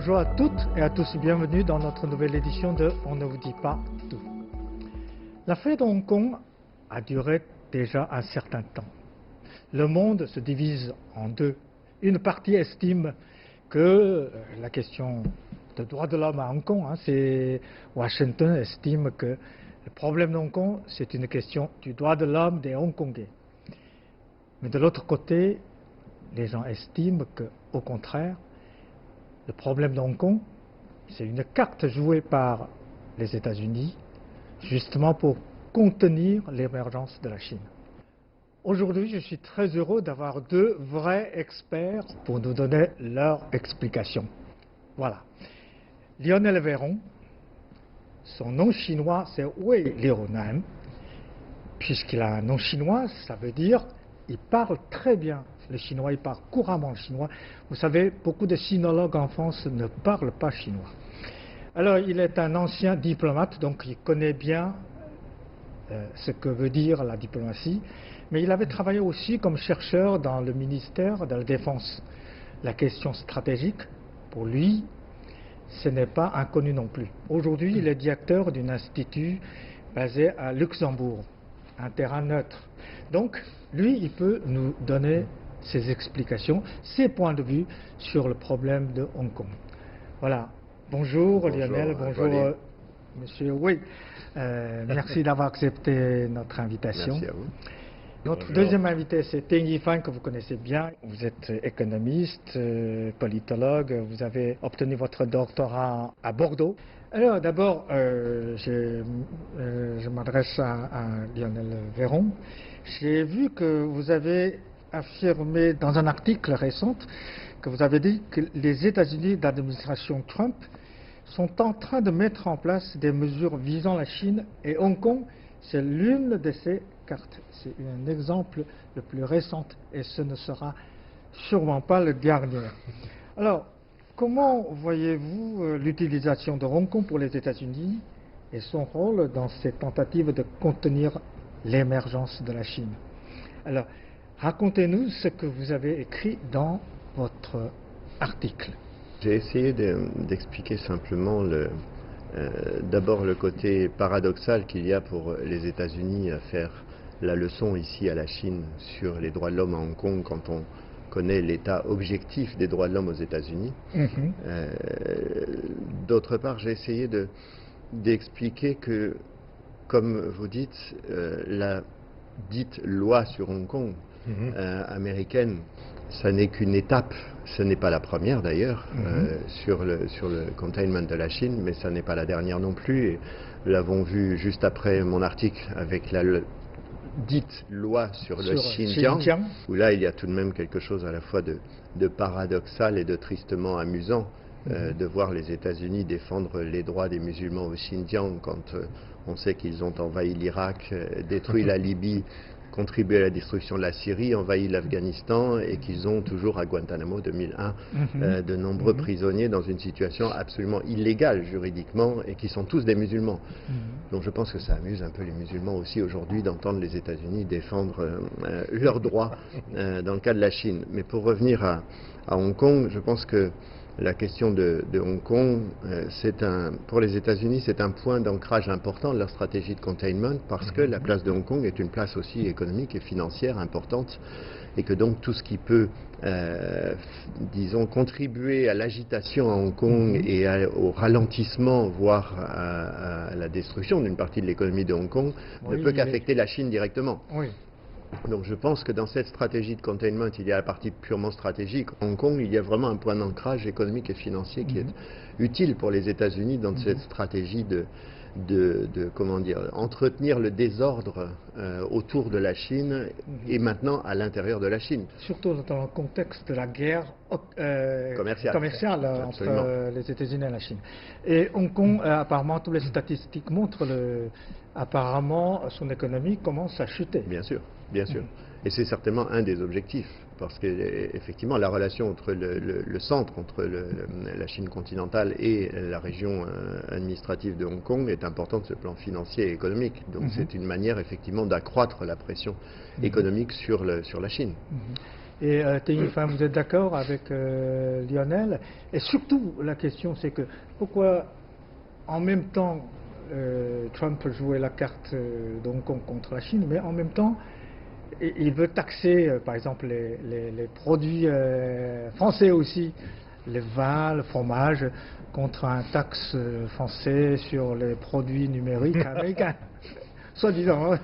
Bonjour à toutes et à tous, bienvenue dans notre nouvelle édition de On ne vous dit pas tout. L'affaire de Hong Kong a duré déjà un certain temps. Le monde se divise en deux. Une partie estime que la question des droits de l'homme à Hong Kong, c'est Washington estime que le problème de Hong Kong, c'est une question du droit de l'homme des Hongkongais. Mais de l'autre côté, les gens estiment qu'au contraire, le problème de Hong Kong, c'est une carte jouée par les États-Unis, justement pour contenir l'émergence de la Chine. Aujourd'hui, je suis très heureux d'avoir deux vrais experts pour nous donner leur explication. Voilà. Lionel Véron, son nom chinois c'est Wei Liaonan. Puisqu'il a un nom chinois, ça veut dire il parle très bien le chinois, il parle couramment le chinois. Vous savez, beaucoup de sinologues en France ne parlent pas chinois. Alors, il est un ancien diplomate, donc il connaît bien ce que veut dire la diplomatie, mais il avait travaillé aussi comme chercheur dans le ministère de la Défense. La question stratégique, pour lui, ce n'est pas inconnu non plus. Aujourd'hui, il est directeur d'un institut basé à Luxembourg, un terrain neutre. Donc, lui, il peut nous donner ses explications, ses points de vue sur le problème de Hong Kong. Voilà. Bonjour Lionel, bonjour Monsieur Wei. Merci d'avoir accepté notre invitation. Merci à vous. Notre deuxième invité, c'est Teng Yifan, que vous connaissez bien. Vous êtes économiste, politologue. Vous avez obtenu votre doctorat à Bordeaux. Alors d'abord, je m'adresse à Lionel Véron. J'ai vu que vous avez affirmé dans un article récent que vous avez dit que les États-Unis d'administration Trump sont en train de mettre en place des mesures visant la Chine et Hong Kong, c'est l'une de ces cartes. C'est un exemple le plus récent et ce ne sera sûrement pas le dernier. Alors, comment voyez-vous l'utilisation de Hong Kong pour les États-Unis et son rôle dans ces tentatives de contenir l'émergence de la Chine? Alors, racontez-nous ce que vous avez écrit dans votre article. J'ai essayé d'expliquer simplement d'abord le côté paradoxal qu'il y a pour les États-Unis à faire la leçon ici à la Chine sur les droits de l'homme à Hong Kong quand on connaît l'état objectif des droits de l'homme aux États-Unis. D'autre part, j'ai essayé d'expliquer que, comme vous dites, la dite loi sur Hong Kong américaine, ça n'est qu'une étape, ce n'est pas la première d'ailleurs, sur le containment de la Chine, mais ça n'est pas la dernière non plus. Et nous l'avons vu juste après mon article avec la dite loi sur le Xinjiang, où là il y a tout de même quelque chose à la fois de paradoxal et de tristement amusant. De voir les États-Unis défendre les droits des musulmans au Xinjiang quand on sait qu'ils ont envahi l'Irak, détruit la Libye, contribué à la destruction de la Syrie, envahi l'Afghanistan et qu'ils ont toujours à Guantanamo 2001 de nombreux prisonniers dans une situation absolument illégale juridiquement et qui sont tous des musulmans. Donc je pense que ça amuse un peu les musulmans aussi aujourd'hui d'entendre les États-Unis défendre leurs droits dans le cas de la Chine. Mais pour revenir à Hong Kong, je pense que la question de Hong Kong, pour les États-Unis, c'est un point d'ancrage important de leur stratégie de containment parce que la place de Hong Kong est une place aussi économique et financière importante et que donc tout ce qui peut, disons, contribuer à l'agitation à Hong Kong et au ralentissement, voire à la destruction d'une partie de l'économie de Hong Kong, ne peut qu'affecter la Chine directement. Donc je pense que dans cette stratégie de containment, il y a la partie purement stratégique. Hong Kong, il y a vraiment un point d'ancrage économique et financier qui est utile pour les États-Unis dans cette stratégie comment dire, entretenir le désordre autour de la Chine et maintenant à l'intérieur de la Chine. Surtout dans le contexte de la guerre commerciale entre les États-Unis et la Chine. Et Hong Kong, apparemment, toutes les statistiques montrent apparemment son économie commence à chuter. Bien sûr, bien sûr. Et c'est certainement un des objectifs, parce qu'effectivement, la relation entre le centre, entre la Chine continentale et la région administrative de Hong Kong est importante sur le plan financier et économique. Donc c'est une manière effectivement d'accroître la pression économique sur la Chine. Et Téhéphane, vous êtes d'accord avec Lionel? Et surtout, la question c'est que pourquoi en même temps Trump jouait la carte d'Hong Kong contre la Chine, mais en même temps il veut taxer par exemple les produits français aussi, les vins, le fromage, contre un taxe français sur les produits numériques américains. Soi-disant.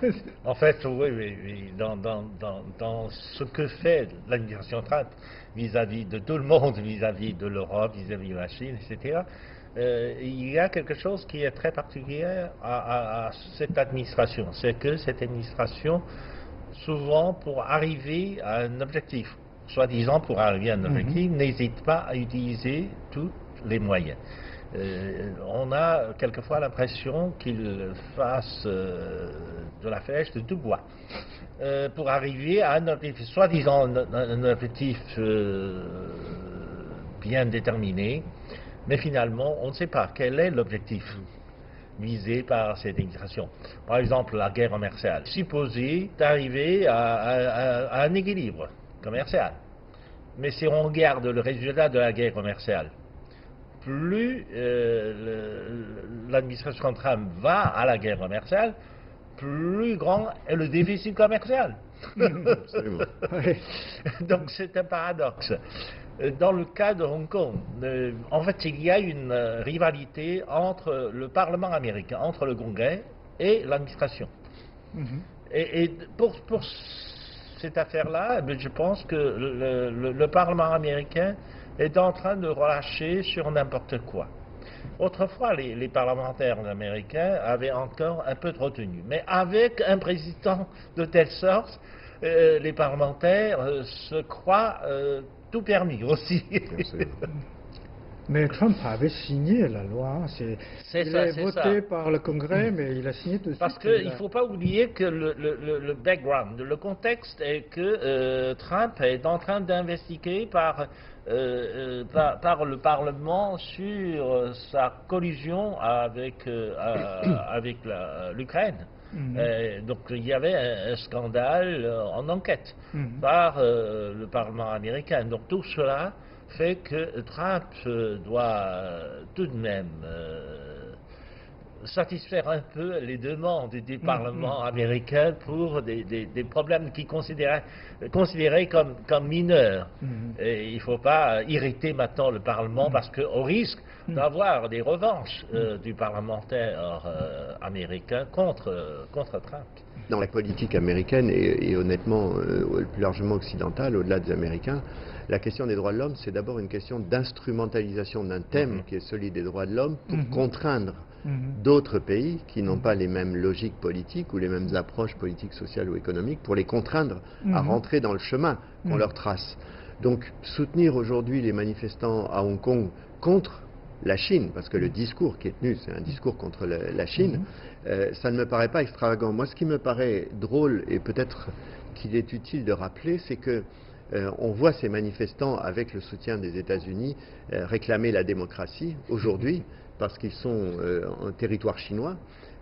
En fait, oui, dans ce que fait l'administration Trump vis-à-vis de tout le monde, vis-à-vis de l'Europe, vis-à-vis de la Chine, etc., il y a quelque chose qui est très particulier à cette administration. C'est que cette administration, souvent pour arriver à un objectif, soi-disant pour arriver à un objectif, n'hésite pas à utiliser tous les moyens. On a quelquefois l'impression qu'il fasse de la flèche de tout bois pour arriver à un objectif, soi-disant un objectif bien déterminé, mais finalement on ne sait pas quel est l'objectif visé par cette administration. Par exemple, la guerre commerciale. Supposé d'arriver à un équilibre commercial. Mais si on regarde le résultat de la guerre commerciale, plus l'administration Trump va à la guerre commerciale, plus grand est le déficit commercial. Donc c'est un paradoxe. Dans le cas de Hong Kong, en fait il y a une rivalité entre le Parlement américain, entre le Congrès et l'administration. Et pour cette affaire-là, je pense que le Parlement américain est en train de relâcher sur n'importe quoi. Autrefois, les parlementaires américains avaient encore un peu de retenue. Mais avec un président de telle sorte, les parlementaires se croient tout permis aussi. Mais Trump avait signé la loi. Il est voté par le Congrès, mais il a signé tout de suite. Parce qu'il ne faut pas oublier que le background, le contexte est que Trump est en train d'investiguer par le Parlement sur sa collusion avec l'Ukraine. Donc il y avait un scandale en enquête par le Parlement américain. Donc tout cela fait que Trump doit tout de même satisfaire un peu les demandes du Parlement américain pour des problèmes qui considérés comme mineurs. Et il ne faut pas irriter maintenant le Parlement parce qu'au risque d'avoir des revanches du parlementaire américain contre Trump. Dans la politique américaine et honnêtement plus largement occidentale, au-delà des Américains, la question des droits de l'homme, c'est d'abord une question d'instrumentalisation d'un thème qui est celui des droits de l'homme pour contraindre d'autres pays qui n'ont pas les mêmes logiques politiques ou les mêmes approches politiques, sociales ou économiques, pour les contraindre à rentrer dans le chemin qu'on leur trace. Donc soutenir aujourd'hui les manifestants à Hong Kong contre la Chine, parce que le discours qui est tenu, c'est un discours contre la Chine, ça ne me paraît pas extravagant. Moi, ce qui me paraît drôle, et peut-être qu'il est utile de rappeler, c'est que on voit ces manifestants, avec le soutien des États-Unis, réclamer la démocratie aujourd'hui, parce qu'ils sont en territoire chinois.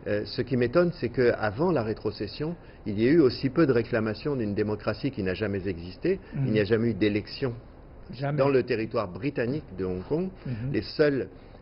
Ce qui m'étonne, c'est qu'avant la rétrocession, il y a eu aussi peu de réclamations d'une démocratie qui n'a jamais existé. Il n'y a jamais eu d'élection dans le territoire britannique de Hong Kong.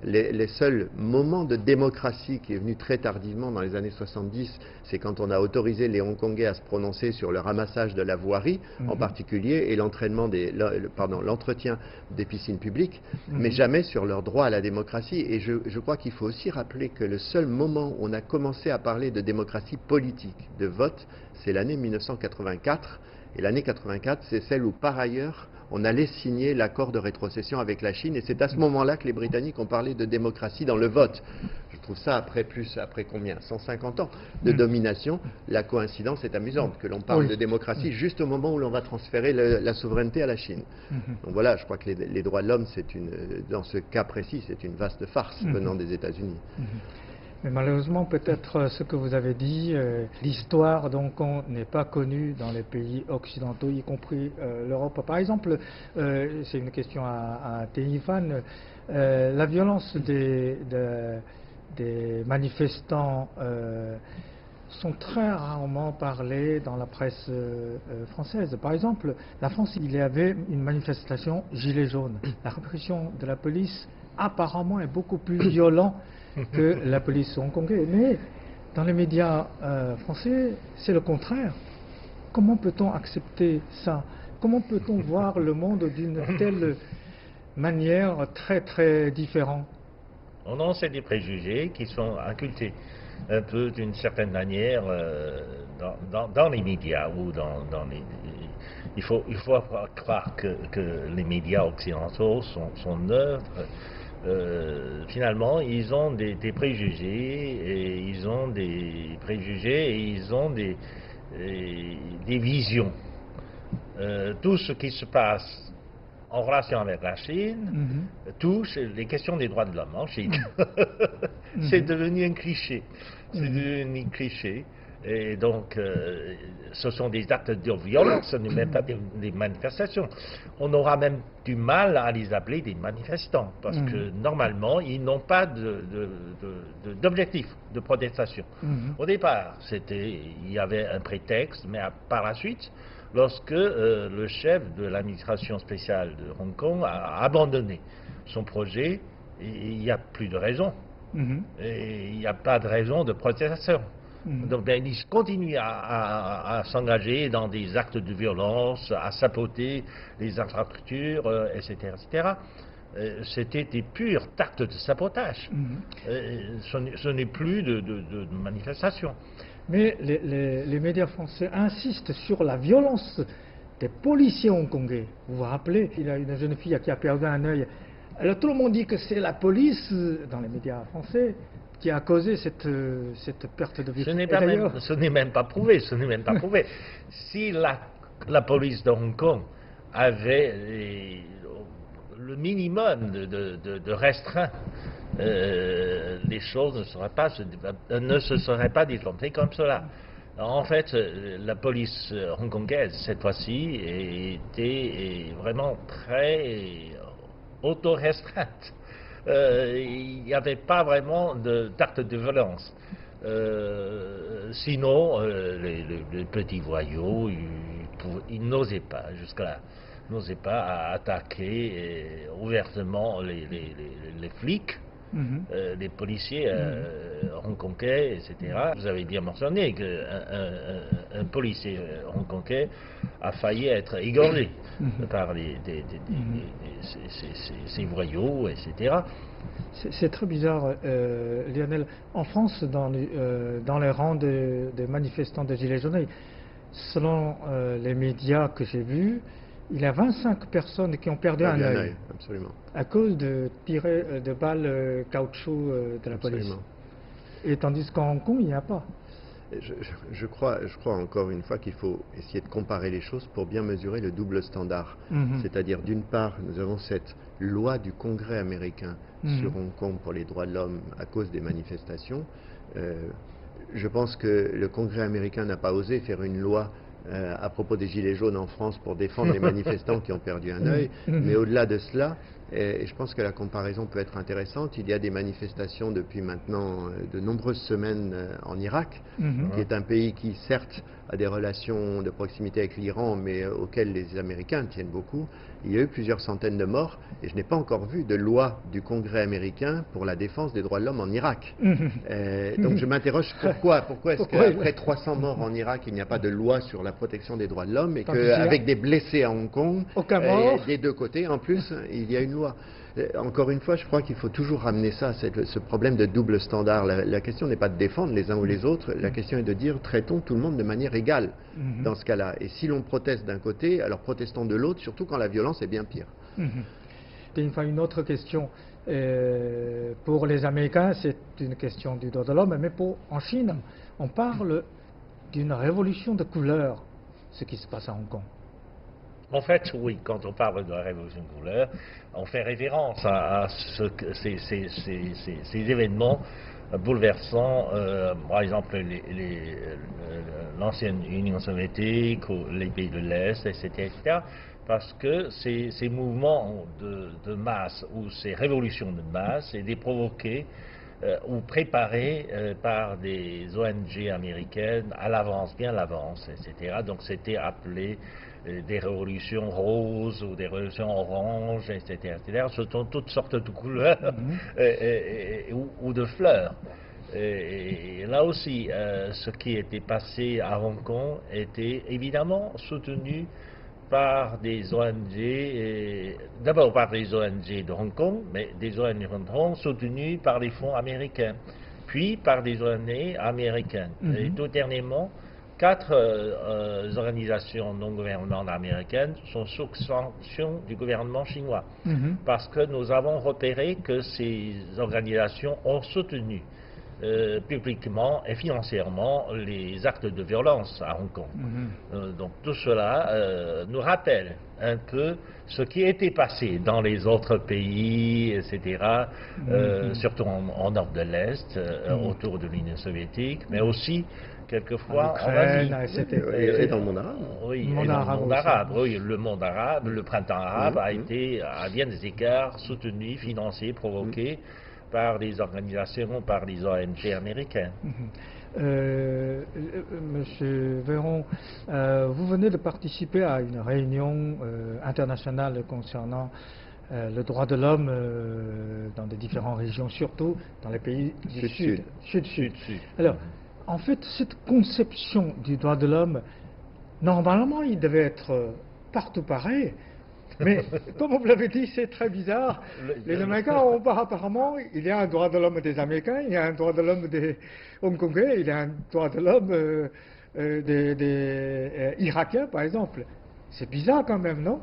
Les seuls moments de démocratie qui est venu très tardivement dans les années 70, c'est quand on a autorisé les Hongkongais à se prononcer sur le ramassage de la voirie, en particulier, et l'entretien des piscines publiques, mais jamais sur leur droit à la démocratie. Et je crois qu'il faut aussi rappeler que le seul moment où on a commencé à parler de démocratie politique, de vote, c'est l'année 1984. Et l'année 84, c'est celle où, par ailleurs, on allait signer l'accord de rétrocession avec la Chine, et c'est à ce moment-là que les Britanniques ont parlé de démocratie dans le vote. Je trouve ça après combien 150 ans de domination. La coïncidence est amusante, que l'on parle de démocratie juste au moment où l'on va transférer la souveraineté à la Chine. Donc voilà, je crois que les droits de l'homme, dans ce cas précis, c'est une vaste farce venant des États-Unis. Mais malheureusement, peut-être ce que vous avez dit, l'histoire d'Hong Kong n'est pas connue dans les pays occidentaux, y compris l'Europe. Par exemple, c'est une question à Téhéphane, la violence des manifestants sont très rarement parlées dans la presse française. Par exemple, la France, il y avait une manifestation Gilets jaunes. La répression de la police apparemment est beaucoup plus violente que la police hongkongaise. Mais dans les médias français, c'est le contraire. Comment peut-on accepter ça? Comment peut-on voir le monde d'une telle manière très très différente? Non, c'est des préjugés qui sont inculqués un peu d'une certaine manière dans les médias ou dans les... Il faut croire que les médias occidentaux sont neutres. Finalement, ils ont des préjugés et ils ont des visions. Tout ce qui se passe en relation avec la Chine touche les questions des droits de l'homme en Chine. C'est devenu un cliché. C'est devenu un cliché. Et donc, ce sont des actes de violence, ce n'est même pas des manifestations. On aura même du mal à les appeler des manifestants, parce que normalement, ils n'ont pas d'objectif de protestation. Au départ, il y avait un prétexte, mais par la suite, lorsque le chef de l'administration spéciale de Hong Kong a abandonné son projet, il n'y a plus de raison. Et il n'y a pas de raison de protestation. Donc ils continuent à s'engager dans des actes de violence, à saboter les infrastructures, etc. etc. C'était des purs actes de sabotage. Ce n'est plus de manifestation. Mais les médias français insistent sur la violence des policiers hongkongais. Vous vous rappelez, il y a une jeune fille qui a perdu un œil. Alors tout le monde dit que c'est la police, dans les médias français, qui a causé cette perte de vie. Ce n'est même pas prouvé. Si la police de Hong Kong avait le minimum de restreint, les choses ne se seraient pas développées comme cela. En fait, la police hongkongaise, cette fois-ci, était vraiment très auto-restreinte. Il n'y avait pas vraiment d'acte de violence. Sinon, les petits voyous, ils n'osaient pas, jusque-là, n'osaient pas attaquer ouvertement les flics, les policiers hongkongais, etc. Vous avez bien mentionné qu'un policier hongkongais a failli être égorgé par ces voyous, etc. C'est très bizarre, Lionel. En France, dans les rangs des manifestants de Gilets jaunes, selon les médias que j'ai vus, il y a 25 personnes qui ont perdu un œil à cause de tirs de balles caoutchouc de la police. Et tandis qu'en Hong Kong, il n'y a pas. Je crois encore une fois qu'il faut essayer de comparer les choses pour bien mesurer le double standard. C'est-à-dire, d'une part, nous avons cette loi du Congrès américain sur Hong Kong pour les droits de l'homme à cause des manifestations. Je pense que le Congrès américain n'a pas osé faire une loi à propos des Gilets jaunes en France pour défendre les manifestants qui ont perdu un œil. Mais au-delà de cela, et je pense que la comparaison peut être intéressante, il y a des manifestations depuis maintenant de nombreuses semaines en Irak, qui est un pays qui certes a des relations de proximité avec l'Iran, mais auxquelles les Américains tiennent beaucoup. Il y a eu plusieurs centaines de morts, et je n'ai pas encore vu de loi du Congrès américain pour la défense des droits de l'homme en Irak. Donc je m'interroge pourquoi est-ce qu'après 300 morts en Irak, il n'y a pas de loi sur la protection des droits de l'homme, et qu'avec des blessés à Hong Kong, des deux côtés, en plus, il y a une loi. Encore une fois, je crois qu'il faut toujours ramener ça, ce problème de double standard. La question n'est pas de défendre les uns ou les autres, la question est de dire traitons tout le monde de manière égale dans ce cas-là. Et si l'on proteste d'un côté, alors protestons de l'autre, surtout quand la violence est bien pire. Une autre question. Pour les Américains, c'est une question du droit de l'homme, mais en Chine, on parle d'une révolution de couleur, ce qui se passe à Hong Kong. En fait, oui, quand on parle de la révolution de couleur, on fait référence à ces événements bouleversants, par exemple l'ancienne Union soviétique, les pays de l'Est, etc., parce que ces mouvements de masse ou ces révolutions de masse étaient provoquées ou préparés par des ONG américaines à l'avance, bien à l'avance, etc. Donc c'était appelé des révolutions roses ou des révolutions oranges, etc. etc. Ce sont toutes sortes de couleurs ou de fleurs. Et là aussi, ce qui était passé à Hong Kong était évidemment soutenu par des ONG, d'abord par des ONG de Hong Kong, mais des ONG de Hong Kong soutenues par les fonds américains, puis par des ONG américaines. Et tout dernièrement, 4 organisations non gouvernementales américaines sont sous sanction du gouvernement chinois, parce que nous avons repéré que ces organisations ont soutenu publiquement et financièrement les actes de violence à Hong Kong. Donc tout cela nous rappelle un peu ce qui était passé dans les autres pays, etc., surtout en Nord de l'Est, autour de l'Union soviétique, mais aussi quelquefois en Asie. Et dans le monde arabe. Oui, et dans le monde arabe. Oui, le monde arabe, le printemps arabe a été, à bien des égards, soutenu, financé, provoqué par des organisations, par des ONG américaines. Monsieur Véron, vous venez de participer à une réunion internationale concernant le droit de l'homme dans des différentes régions, surtout dans les pays du Sud-Sud. Alors, en fait, cette conception du droit de l'homme, normalement, il devait être partout pareil. Mais comme vous l'avez dit, c'est très bizarre. Les Américains ont pas apparemment, il y a un droit de l'homme des Américains, il y a un droit de l'homme des Hongkongais, il y a un droit de l'homme des Irakiens, par exemple. C'est bizarre quand même, non?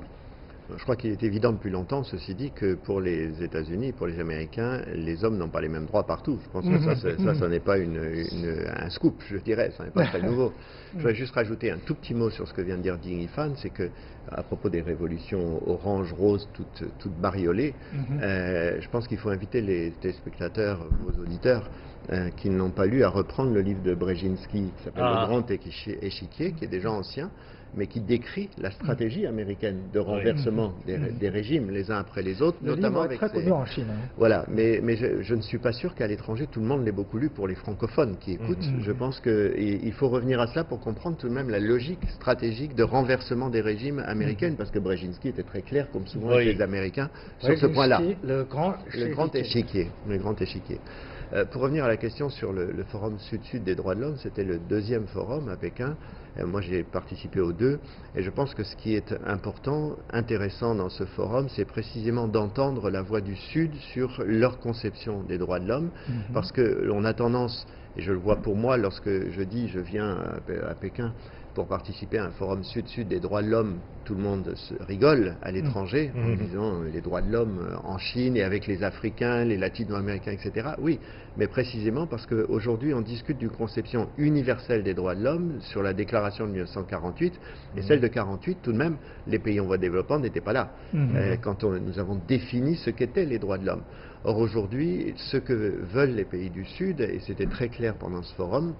Je crois qu'il est évident depuis longtemps, ceci dit, que pour les États-Unis, pour les Américains, les hommes n'ont pas les mêmes droits partout. Je pense que ça n'est pas un scoop, je dirais, ça n'est pas très nouveau. Je voudrais juste rajouter un tout petit mot sur ce que vient de dire Ding Yifan, c'est que à propos des révolutions orange, rose, toutes bariolées, je pense qu'il faut inviter les téléspectateurs, vos auditeurs, qui ne l'ont pas lu, à reprendre le livre de Brzezinski qui s'appelle Le Grand Échiquier, qui est déjà ancien, mais qui décrit la stratégie américaine de renversement des régimes les uns après les autres, notamment avec très connu en Chine. Voilà, mais je ne suis pas sûr qu'à l'étranger tout le monde l'ait beaucoup lu pour les francophones qui écoutent. Je pense qu'il faut revenir à cela pour comprendre tout de même la logique stratégique de renversement des régimes américains, parce que Brzezinski était très clair, comme souvent avec les Américains, sur ce point-là. Le grand échiquier. Pour revenir à la question sur le forum Sud-Sud des droits de l'homme, c'était le deuxième forum à Pékin. Moi, j'ai participé aux deux, et je pense que ce qui est important, intéressant dans ce forum, c'est précisément d'entendre la voix du Sud sur leur conception des droits de l'homme, parce que l'on a tendance, et je le vois pour moi lorsque je dis je viens à Pékin pour participer à un forum Sud-Sud des droits de l'homme, tout le monde rigole à l'étranger en disant les droits de l'homme en Chine et avec les Africains, les Latino-Américains, etc. Oui, mais précisément parce qu'aujourd'hui on discute d'une conception universelle des droits de l'homme sur la déclaration de 1948, et celle de 1948, tout de même, les pays en voie de développement n'étaient pas là quand nous avons défini ce qu'étaient les droits de l'homme. Or aujourd'hui, ce que veulent les pays du Sud, et c'était très clair pendant ce forum,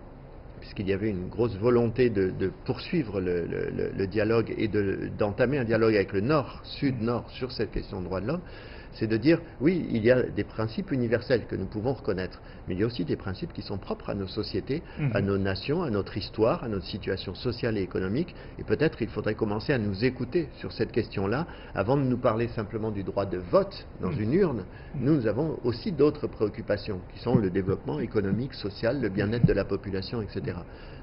puisqu'il y avait une grosse volonté de poursuivre le dialogue et d'entamer un dialogue avec le Nord, Sud-Nord, sur cette question de droits de l'homme, c'est de dire, oui, il y a des principes universels que nous pouvons reconnaître, mais il y a aussi des principes qui sont propres à nos sociétés, à nos nations, à notre histoire, à notre situation sociale et économique, et peut-être il faudrait commencer à nous écouter sur cette question-là, avant de nous parler simplement du droit de vote dans une urne. Nous avons aussi d'autres préoccupations, qui sont le développement économique, social, le bien-être de la population, etc.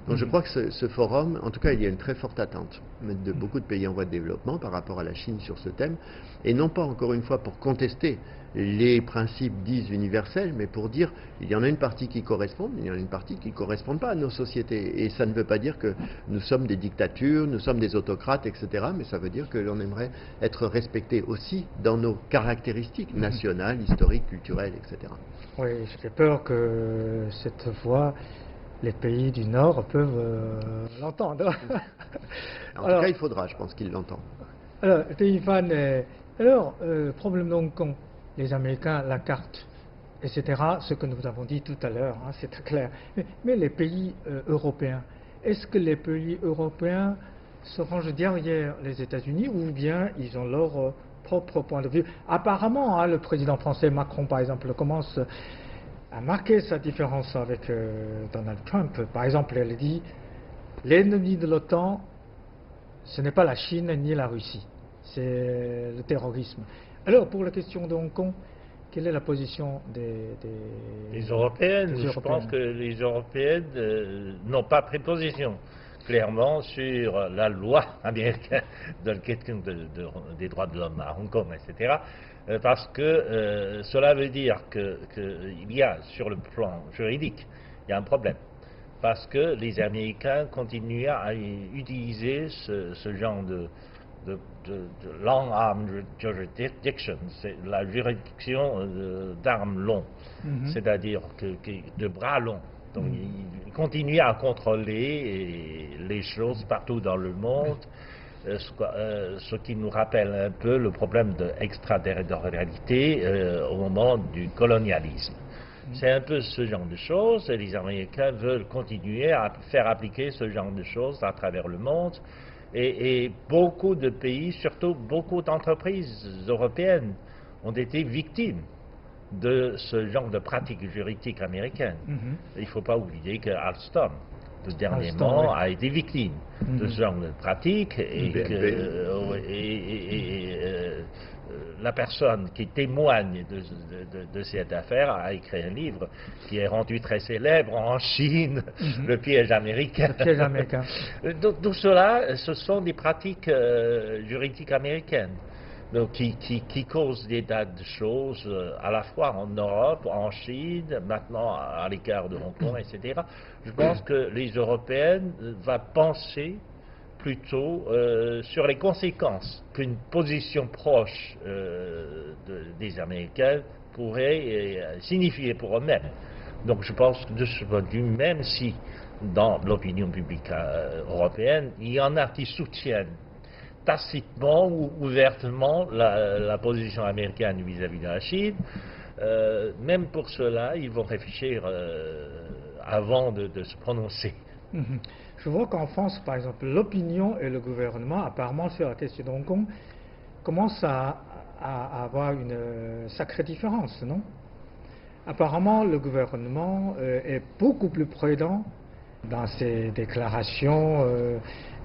Donc je crois que ce forum, en tout cas il y a une très forte attente de beaucoup de pays en voie de développement par rapport à la Chine sur ce thème, et non pas encore une fois pour contester les principes dits universels, mais pour dire il y en a une partie qui correspond, il y en a une partie qui ne correspond pas à nos sociétés. Et ça ne veut pas dire que nous sommes des dictatures, nous sommes des autocrates, etc. Mais ça veut dire que l'on aimerait être respecté aussi dans nos caractéristiques nationales, historiques, culturelles, etc. Oui, j'ai peur que cette voix, les pays du Nord peuvent l'entendre. En tout cas, il faudra, je pense qu'ils l'entendent. Alors, Téifan, problème d'Hong Kong, les Américains, la carte, etc., ce que nous avons dit tout à l'heure, c'est très clair. Mais les pays européens, est-ce que les pays européens se rangent derrière les États-Unis ou bien ils ont leur propre point de vue? Apparemment, le président français Macron, par exemple, commence a marqué sa différence avec Donald Trump. Par exemple, elle dit l'ennemi de l'OTAN, ce n'est pas la Chine ni la Russie, c'est le terrorisme. Alors, pour la question de Hong Kong, quelle est la position des Européennes? des Je pense que les Européennes n'ont pas pris position clairement sur la loi américaine de la question des droits de l'homme à Hong Kong, etc. Parce que cela veut dire qu'il y a, sur le plan juridique, il y a un problème. Parce que les Américains continuent à utiliser ce genre de long arm jurisdiction, c'est la juridiction d'armes longues, c'est-à-dire de bras longs. Donc ils continuent à contrôler les choses partout dans le monde, ce qui nous rappelle un peu le problème d'extraterritorialité au moment du colonialisme. C'est un peu ce genre de choses, et les Américains veulent continuer à faire appliquer ce genre de choses à travers le monde, et beaucoup de pays, surtout beaucoup d'entreprises européennes, ont été victimes de ce genre de pratiques juridiques américaines. Il ne faut pas oublier que Alstom, dernièrement, a été victime de ce genre de pratiques, et la personne qui témoigne de cette affaire a écrit un livre qui est rendu très célèbre en Chine, Le piège américain. Le piège américain. Tout cela, ce sont des pratiques juridiques américaines, donc, qui causent des tas de choses à la fois en Europe, en Chine, maintenant à l'égard de Hong Kong, etc. Je pense que les Européennes vont penser plutôt sur les conséquences qu'une position proche des Américains pourrait signifier pour eux-mêmes. Donc je pense que de ce point de vue, même si dans l'opinion publique européenne, il y en a qui soutiennent tacitement ou ouvertement la position américaine vis-à-vis de la Chine, même pour cela, ils vont réfléchir avant de se prononcer. Je vois qu'en France, par exemple, l'opinion et le gouvernement, apparemment sur la question de Hong Kong, commencent à avoir une sacrée différence, non? Apparemment, le gouvernement est beaucoup plus prudent dans ses déclarations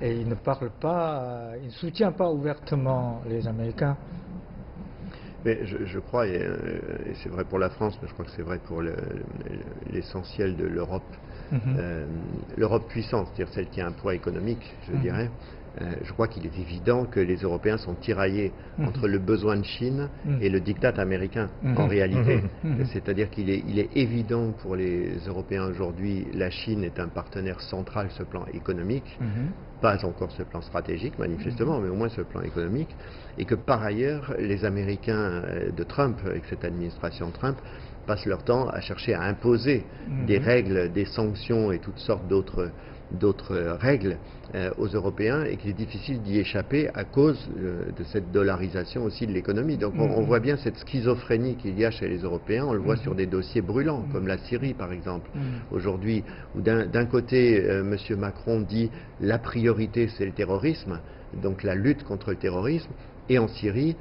et il ne parle pas, il ne soutient pas ouvertement les Américains. Mais je crois, et c'est vrai pour la France, mais je crois que c'est vrai pour l'essentiel de l'Europe, l'Europe puissante, c'est-à-dire celle qui a un poids économique, je dirais. Je crois qu'il est évident que les Européens sont tiraillés entre le besoin de Chine et le diktat américain, en réalité. C'est-à-dire qu'il est évident pour les Européens aujourd'hui, la Chine est un partenaire central sur le plan économique, pas encore sur le plan stratégique, manifestement, mais au moins sur le plan économique, et que par ailleurs, les Américains de Trump, avec cette administration Trump, passent leur temps à chercher à imposer des règles, des sanctions et toutes sortes d'autres règles aux Européens, et qu'il est difficile d'y échapper à cause de cette dollarisation aussi de l'économie. Donc on voit bien cette schizophrénie qu'il y a chez les Européens, on le voit sur des dossiers brûlants, comme la Syrie par exemple, aujourd'hui, où d'un côté, M. Macron dit la priorité c'est le terrorisme, donc la lutte contre le terrorisme, et en Syrie,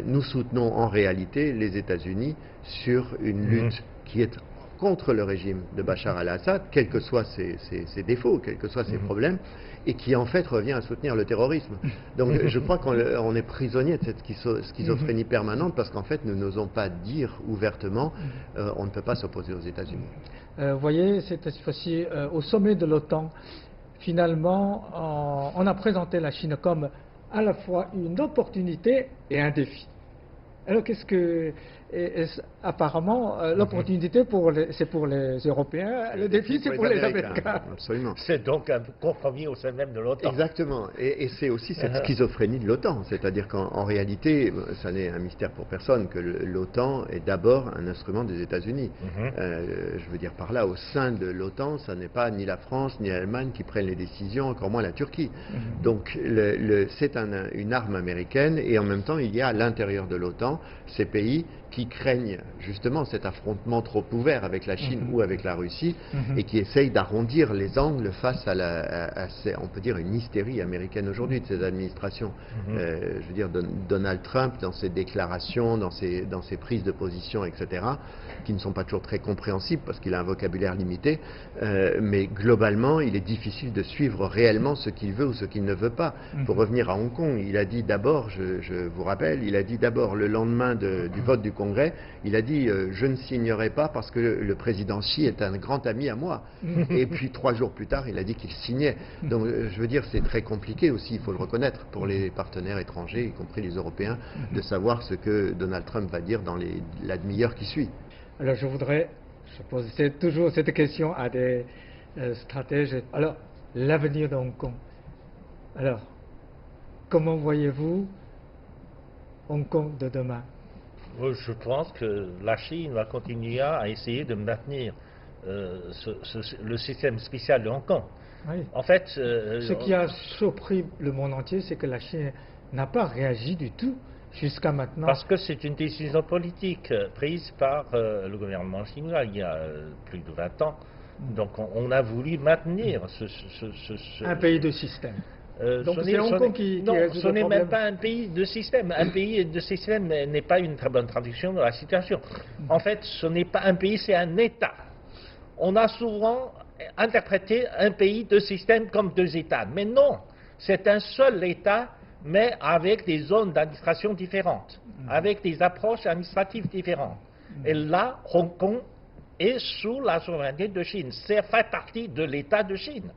nous soutenons en réalité les États-Unis sur une lutte qui est contre le régime de Bachar al-Assad, quels que soient ses défauts, quels que soient ses problèmes, et qui en fait revient à soutenir le terrorisme. Donc je crois qu'on est prisonnier de cette schizophrénie permanente, parce qu'en fait nous n'osons pas dire ouvertement on ne peut pas s'opposer aux États-Unis. Vous voyez, cette fois-ci, au sommet de l'OTAN, finalement, on a présenté la Chine comme à la fois une opportunité et un défi. Alors qu'est-ce que... apparemment, l'opportunité c'est pour les Européens, le défi c'est pour les Américains. Absolument. C'est donc un compromis au sein même de l'OTAN. Exactement. Et c'est aussi cette schizophrénie de l'OTAN. C'est-à-dire qu'en réalité, ça n'est un mystère pour personne que l'OTAN est d'abord un instrument des États-Unis. Je veux dire par là, au sein de l'OTAN, ça n'est pas ni la France ni l'Allemagne qui prennent les décisions, encore moins la Turquie. Donc c'est une arme américaine, et en même temps, il y a à l'intérieur de l'OTAN maintenant ces pays qui craignent justement cet affrontement trop ouvert avec la Chine ou avec la Russie et qui essayent d'arrondir les angles face à on peut dire, une hystérie américaine aujourd'hui de ces administrations. Je veux dire, Donald Trump, dans ses déclarations, dans ses prises de position, etc., qui ne sont pas toujours très compréhensibles parce qu'il a un vocabulaire limité, mais globalement, il est difficile de suivre réellement ce qu'il veut ou ce qu'il ne veut pas. Pour revenir à Hong Kong, il a dit d'abord, je vous rappelle, il a dit d'abord le lendemain du vote du Congrès, il a dit je ne signerai pas parce que le président Xi est un grand ami à moi. Et puis 3 jours plus tard, il a dit qu'il signait. Donc je veux dire, c'est très compliqué aussi, il faut le reconnaître, pour les partenaires étrangers, y compris les Européens, de savoir ce que Donald Trump va dire dans la demi-heure qui suit. Alors je pose toujours cette question à des stratèges. Alors, l'avenir de Hong Kong. Alors, comment voyez-vous Hong Kong de demain? Je pense que la Chine va continuer à essayer de maintenir le système spécial de Hong Kong. Oui. En fait, ce qui a surpris le monde entier, c'est que la Chine n'a pas réagi du tout jusqu'à maintenant. Parce que c'est une décision politique prise par le gouvernement chinois il y a plus de 20 ans. Donc on a voulu maintenir un pays de système. Donc c'est Hong Kong qui résout ce n'est même pas un pays de système. Un pays de système n'est pas une très bonne traduction de la situation. En fait, ce n'est pas un pays, c'est un État. On a souvent interprété un pays de système comme 2 États. Mais non, c'est un seul État, mais avec des zones d'administration différentes, avec des approches administratives différentes. Et là, Hong Kong est sous la souveraineté de Chine. C'est fait partie de l'État de Chine.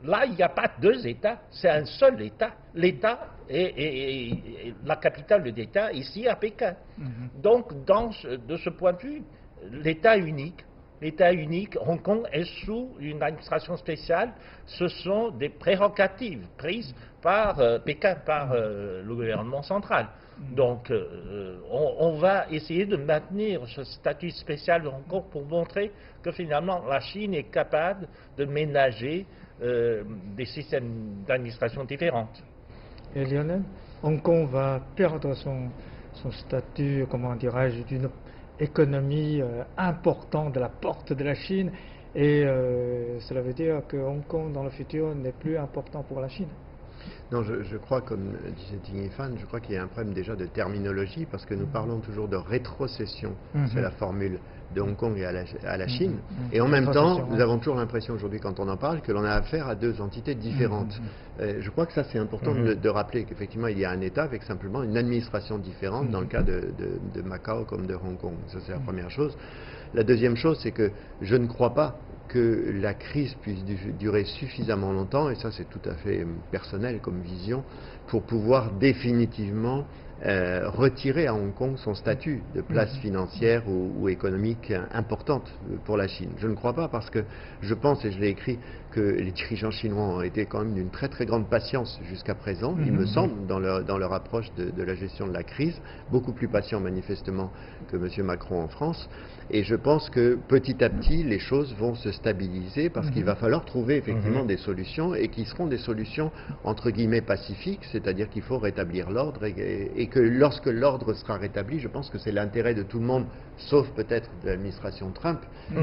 Là, il n'y a pas 2 États, c'est un seul État. L'État et la capitale de l'État ici à Pékin. Donc, de ce point de vue, l'État unique, Hong Kong est sous une administration spéciale. Ce sont des prérogatives prises par Pékin, par le gouvernement central. Donc, on va essayer de maintenir ce statut spécial de Hong Kong pour montrer que finalement la Chine est capable de ménager des systèmes d'administration différentes. Et Lionel, Hong Kong va perdre son statut, comment dirais-je, d'une économie importante de la porte de la Chine, et cela veut dire que Hong Kong dans le futur n'est plus important pour la Chine. Non, je crois, comme disait Ting Fan, je crois qu'il y a un problème déjà de terminologie, parce que nous parlons toujours de rétrocession, c'est la formule de Hong Kong et à la Chine, et en même temps, nous avons toujours l'impression aujourd'hui, quand on en parle, que l'on a affaire à 2 entités différentes. Je crois que ça, c'est important de rappeler qu'effectivement, il y a un État avec simplement une administration différente, dans le cas de Macao comme de Hong Kong. Ça, c'est la première chose. La deuxième chose, c'est que je ne crois pas que la crise puisse durer suffisamment longtemps, et ça c'est tout à fait personnel comme vision, pour pouvoir définitivement retirer à Hong Kong son statut de place financière ou économique importante pour la Chine. Je ne crois pas, parce que je pense, et je l'ai écrit, que les dirigeants chinois ont été quand même d'une très très grande patience jusqu'à présent, il me semble, dans leur approche de la gestion de la crise, beaucoup plus patients manifestement que M. Macron en France, et je pense que petit à petit les choses vont se stabiliser, parce qu'il va falloir trouver effectivement des solutions, et qui seront des solutions entre guillemets pacifiques, c'est-à-dire qu'il faut rétablir l'ordre, et que lorsque l'ordre sera rétabli, je pense que c'est l'intérêt de tout le monde, sauf peut-être de l'administration Trump,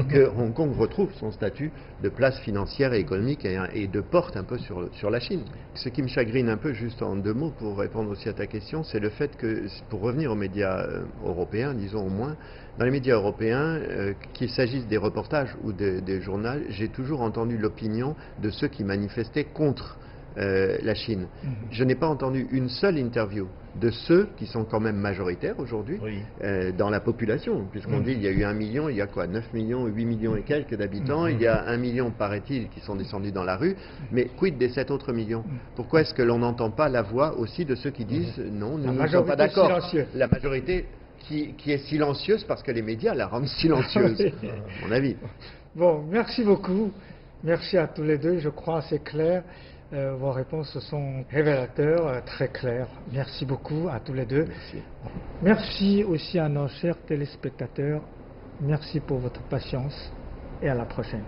que Hong Kong retrouve son statut de place financière et économique et de porte un peu sur la Chine. Ce qui me chagrine un peu, juste en 2 mots pour répondre aussi à ta question, c'est le fait que, pour revenir aux médias européens, disons au moins, dans les médias européens, qu'il s'agisse des reportages ou des journaux, j'ai toujours entendu l'opinion de ceux qui manifestaient contre la Chine. Je n'ai pas entendu une seule interview de ceux qui sont quand même majoritaires aujourd'hui dans la population, puisqu'on dit il y a eu 1 million, il y a quoi, 9 millions, 8 millions et quelques d'habitants, il y a 1 million, paraît-il, qui sont descendus dans la rue, mais quid des 7 autres millions? Pourquoi est-ce que l'on n'entend pas la voix aussi de ceux qui disent non, nous ne sommes pas d'accord? La majorité qui est silencieuse parce que les médias la rendent silencieuse, à mon avis. Bon, merci beaucoup. Merci à tous les deux, je crois c'est clair. Vos réponses sont révélateurs, très claires. Merci beaucoup à tous les deux. Merci. Merci aussi à nos chers téléspectateurs. Merci pour votre patience et à la prochaine.